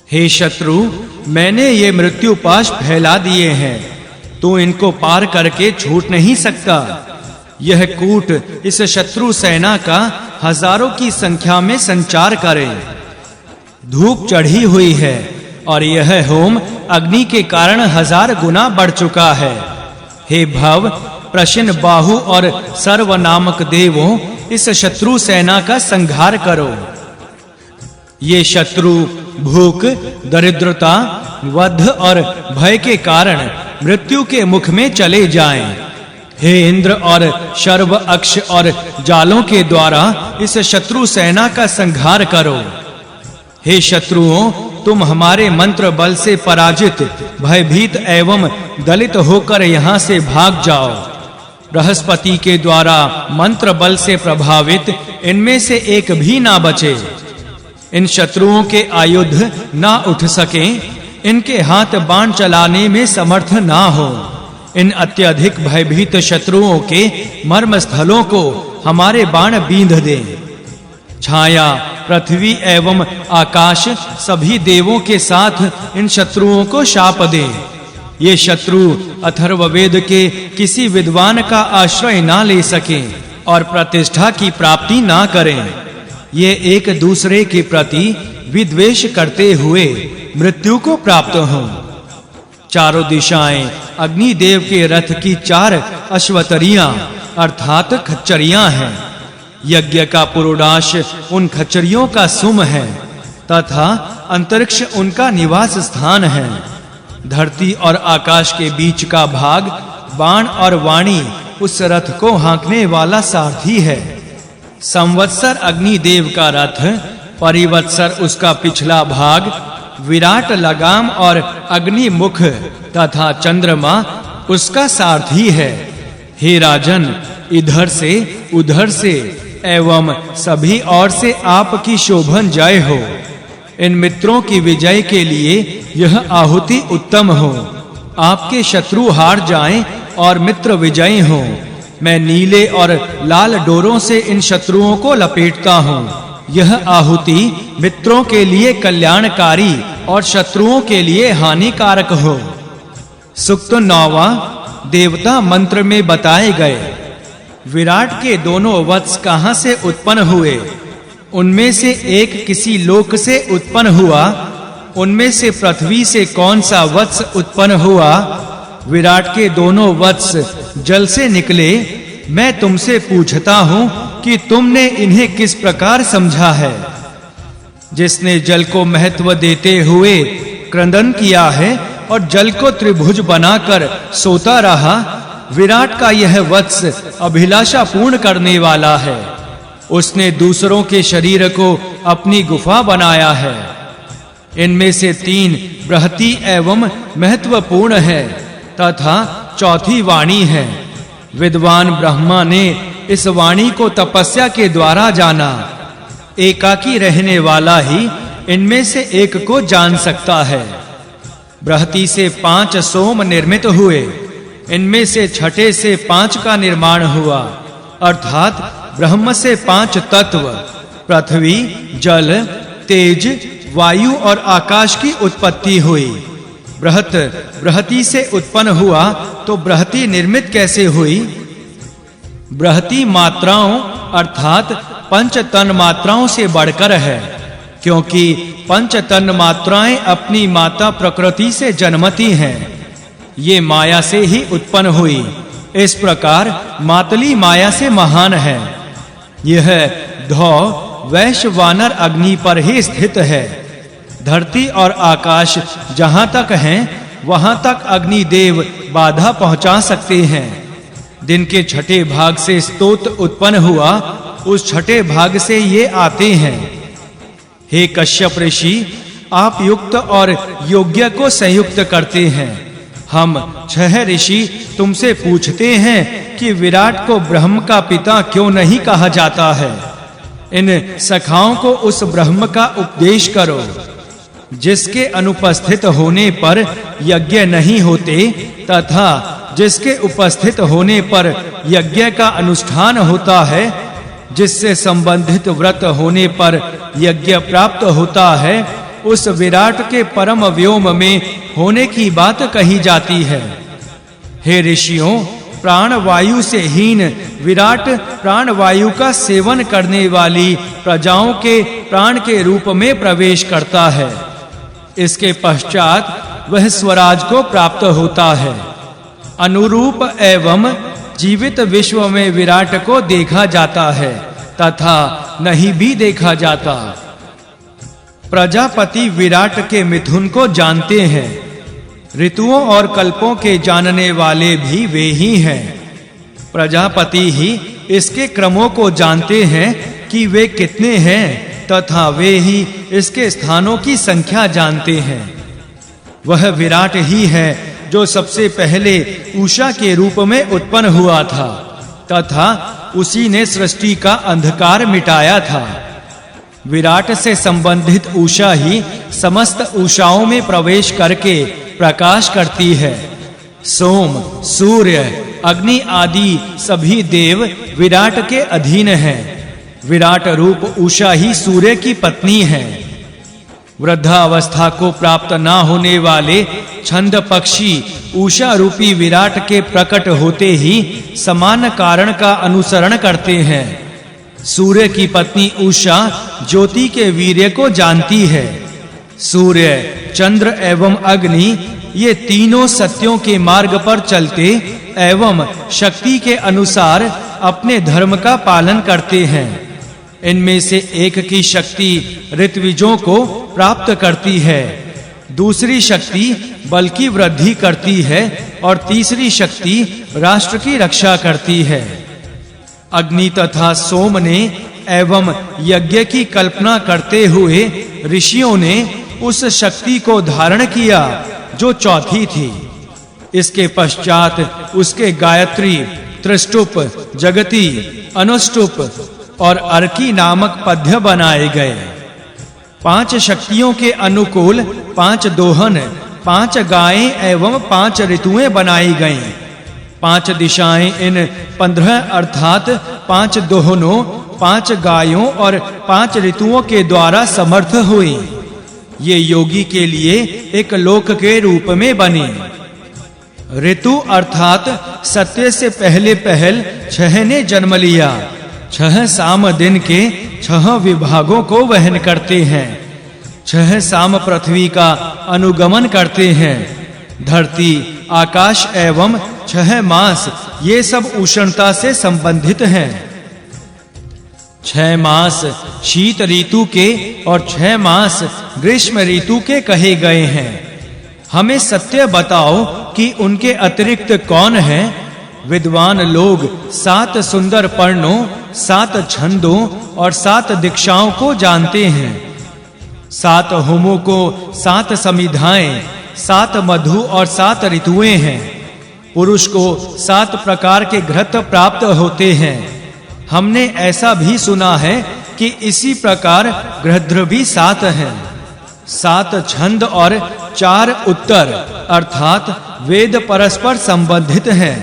हे शत्रु, मैंने ये मृत्यु पाश फैला दिए हैं, तू इनको पार करके छूट नहीं सकता। यह कूट इस शत्रु सेना का हजारों की संख्या में संचार करे। धूप चढ़ी हुई है और यह होम अग्नि के कारण 1000 गुना बढ़ चुका है। हे भव, प्रश्न बाहु और सर्व नामक देवों, इस शत्रु सेना का संहार करो। ये शत्रु भूख, दरिद्रता, वध और भय के कारण मृत्यु के मुख में चले जाएं। हे इंद्र और शर्व अक्ष और जालों के द्वारा इस शत्रु सेना का संहार करो। हे शत्रुओं, तुम हमारे मंत्र बल से पराजित, भयभीत एवं दलित होकर यहाँ से भाग जाओ। बृहस्पति के द्वारा मंत्र बल से प्रभावित इनमें से एक भी ना बचे। इन शत्रुओं के आयुध ना उठ सकें, इनके हाथ बाण चलाने में समर्थ ना हो। इन अत्यधिक भयभीत शत्रुओं के मर्म स्थलों को हमारे बाण बींध दें। छाया, पृथ्वी एवं आकाश सभी देवों के साथ इन शत्रुओं को शाप दें। ये शत्रु अथर्ववेद के किसी विद्वान का आश्रय ना ले सकें और प्रतिष्ठा की प्राप्ति ना करें। ये एक दूसरे के प्रति विद्वेष करते हुए मृत्यु को प्राप्त हों। चारों दिशाएं अग्निदेव के रथ की 4 अश्वतरियां अर्थात खच्चरियां हैं। यज्ञ का पुरोडाश उन खच्चरियों का सुम है तथा अंतरिक्ष उनका निवास स्थान है। धरती और आकाश के बीच का भाग बाण और वाणी उस रथ को हाँकने वाला सारथी है। संवत्सर अग्निदेव का रथ, परिवत्सर उसका पिछला भाग, विराट लगाम और अग्नि मुख तथा चंद्रमा उसका सारथी है। हे राजन, इधर से उधर से एवं सभी ओर से आपकी शोभन जय हो। इन मित्रों की विजय के लिए यह आहुति उत्तम हो। आपके शत्रु हार जाएं और मित्र विजयी हों। मैं नीले और लाल डोरों से इन शत्रुओं को लपेटता हूँ। यह आहुति मित्रों के लिए कल्याणकारी और शत्रुओं के लिए हानिकारक हो। सूक्त 9वां देवता मंत्र में बताए गए। विराट के दोनों वत्स कहां से उत्पन्न हुए? उनमें से एक किसी लोक से उत्पन्न हुआ। उनमें से पृथ्वी से कौन सा वत्स उत्पन्न हुआ? विराट के दोनों वत्स जल से निकले। मैं तुमसे पूछता हूं कि तुमने इन्हें किस प्रकार समझा है? जिसने जल को महत्व देते हुए क्रंदन किया है और जल को त्रिभुज बनाकर सोता रहा, विराट का यह वत्स अभिलाषा पूर्ण करने वाला है। उसने दूसरों के शरीर को अपनी गुफा बनाया है। इनमें से 3 बृहती एवं महत्वपूर्ण है तथा चौथी वाणी है। विद्वान ब्रह्मा ने इस वाणी को तपस्या के द्वारा जाना। एकाकी रहने वाला ही इनमें से एक को जान सकता है। बृहती से 5 सोम निर्मित हुए। इनमें से छठे से 5 का निर्माण हुआ, अर्थात ब्रह्म से 5 तत्व पृथ्वी, जल, तेज, वायु और आकाश की उत्पत्ति हुई। बृहती से उत्पन्न हुआ तो बृहती निर्मित कैसे हुई? बृहती मात्राओं अर्थात 5 तन मात्राओं से बढ़कर है, क्योंकि 5 तन मात्राएं अपनी माता प्रकृति से जन्मती हैं। ये माया से ही उत्पन्न हुई। इस प्रकार मातली माया से महान है। यह धौ वैश्य वानर अग्नि पर ही स्थित है। धरती और आकाश जहां तक हैं वहां तक अग्निदेव बाधा पहुंचा सकते हैं। दिन के छठे भाग से स्तोत्र उत्पन्न हुआ, उस छठे भाग से ये आते हैं। हे कश्यप ऋषि, आप युक्त और योग्य को संयुक्त करते हैं। हम 6 ऋषि तुमसे पूछते हैं कि विराट को ब्रह्म का पिता क्यों नहीं कहा जाता है? इन सखाओं को उस ब्रह्म का उपदेश करो जिसके अनुपस्थित होने पर यज्ञ नहीं होते तथा जिसके उपस्थित होने पर यज्ञ का अनुष्ठान होता है, जिससे संबंधित व्रत होने पर यज्ञ प्राप्त होता है, उस विराट के परम व्योम में होने की बात कही जाती है। हे ऋषियों, प्राण वायु से हीन विराट प्राण वायु का सेवन करने वाली प्रजाओं के प्राण के रूप में प्रवेश करता है। इसके पश्चात वह स्वराज को प्राप्त होता है। अनुरूप एवं जीवित विश्व में विराट को देखा जाता है तथा नहीं भी देखा जाता। प्रजापति विराट के मिथुन को जानते हैं। ऋतुओं और कल्पों के जानने वाले भी वे ही हैं। प्रजापति ही इसके क्रमों को जानते हैं कि वे कितने हैं तथा वे ही इसके स्थानों की संख्या जानते हैं। वह विराट ही है जो सबसे पहले उषा के रूप में उत्पन्न हुआ था तथा उसी ने सृष्टि का अंधकार मिटाया था। विराट से संबंधित उषा ही समस्त उषाओं में प्रवेश करके प्रकाश करती है। सोम, सूर्य, अग्नि आदि सभी देव विराट के अधीन हैं। विराट रूप उषा ही सूर्य की पत्नी है। वृद्धावस्था को प्राप्त न होने वाले छंद पक्षी उषा रूपी विराट के प्रकट होते ही समान कारण का अनुसरण करते हैं। सूर्य की पत्नी उषा ज्योति के वीर्य को जानती है। सूर्य, चंद्र एवं अग्नि ये तीनों सत्यों के मार्ग पर चलते एवं शक्ति के अनुसार अपने धर्म का पालन करते हैं। इनमें से एक की शक्ति ऋत्विजों को प्राप्त करती है, दूसरी शक्ति बल की वृद्धि करती है और तीसरी शक्ति राष्ट्र की रक्षा करती है। अग्नि तथा सोम ने एवं यज्ञ की कल्पना करते हुए ऋषियों ने उस शक्ति को धारण किया जो चौथी थी। इसके पश्चात उसके गायत्री, त्रिष्टुप, जगती, अनुष्टुप और अर्की नामक पद्य बनाए गए। 5 शक्तियों के अनुकूल 5 दोहन, 5 गायें एवं 5 ऋतुएं बनाई गईं। 5 दिशाएं इन 15 अर्थात 5 दोहनों, 5 गायों और 5 ऋतुओं के द्वारा समर्थ हुई। ये योगी के लिए एक लोक के रूप में बनी। ऋतु अर्थात सत्य से पहले पहल 6 ने जन्म लिया। 6 साम दिन के 6 विभागों को वहन करते हैं। 6 साम पृथ्वी का अनुगमन करते हैं। धरती, आकाश एवं 6 मास ये सब उष्णता से संबंधित हैं। 6 मास शीत ऋतु के और 6 मास ग्रीष्म ऋतु के कहे गए हैं। हमें सत्य बताओ कि उनके अतिरिक्त कौन है? विद्वान लोग 7 सुंदर पर्णों, 7 छंदों और 7 दीक्षाओं को जानते हैं। 7 होमों को 7 समिधाएं, 7 मधु और 7 ऋतुएं हैं। पुरुष को 7 प्रकार के घृत प्राप्त होते हैं। हमने ऐसा भी सुना है कि इसी प्रकार गृध्र भी 7 हैं। 7 छंद और 4 उत्तर अर्थात वेद परस्पर संबंधित हैं।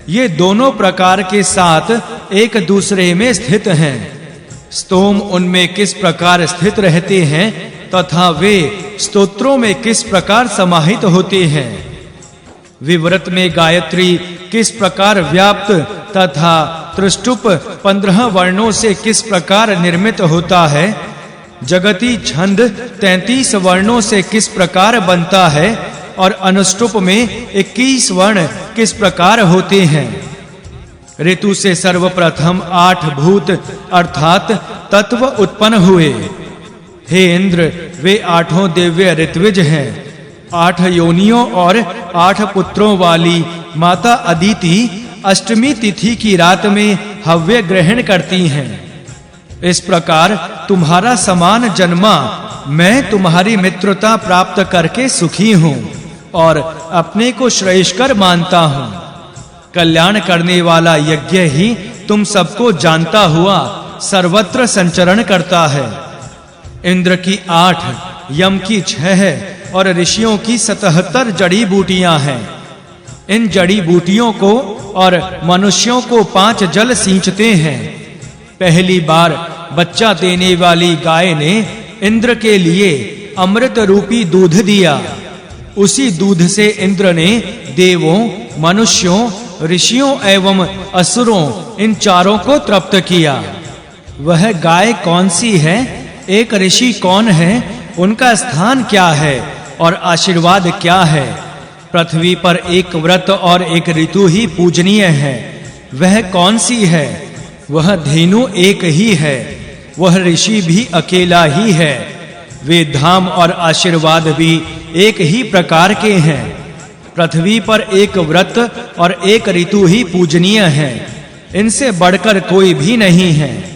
ये दोनों प्रकार के 7 एक दूसरे में स्थित हैं। स्तोम उनमें किस प्रकार स्थित रहते हैं तथा वे स्तोत्रों में किस प्रकार समाहित होते हैं। विवृत में गायत्री किस प्रकार व्याप्त तथा त्रिष्टुप 15 वर्णों से किस प्रकार निर्मित होता है। जगती छंद 33 वर्णों से किस प्रकार बनता है और अनुष्टुप में 21 वर्ण किस प्रकार होते हैं। ऋतु से सर्वप्रथम 8 भूत अर्थात तत्व उत्पन्न हुए। हे इंद्र, वे 8 दिव्य ऋत्विज हैं। 8 योनियों और 8 पुत्रों वाली माता अदिति अष्टमी तिथि की रात में हव्य ग्रहण करती हैं। इस प्रकार तुम्हारा समान जन्मा मैं तुम्हारी मित्रता प्राप्त करके सुखी हूँ और अपने को श्रेष्ठकर मानता हूँ। कल्याण करने वाला यज्ञ ही तुम सबको जानता हुआ सर्वत्र संचरण करता है। इंद्र की 8, यम की 6 और ऋषियों की 77 जड़ी बूटियां हैं। इन जड़ी बूटियों को और मनुष्यों को 5 जल सींचते हैं। पहली बार बच्चा देने वाली गाय ने इंद्र के लिए अमृत रूपी दूध दिया। उसी दूध से इंद्र ने देवों, मनुष्यों, ऋषियों एवं असुरों इन चारों को तृप्त किया। वह गाय कौन सी है, एक ऋषि कौन है, उनका स्थान क्या है और आशीर्वाद क्या है? पृथ्वी पर एक व्रत और एक ऋतु ही पूजनीय है। वह कौन सी है? वह धेनु एक ही है। वह ऋषि भी अकेला ही है। वे धाम और आशीर्वाद भी एक ही प्रकार के हैं। पृथ्वी पर एक व्रत और एक ऋतु ही पूजनीय है। इनसे बढ़कर कोई भी नहीं है।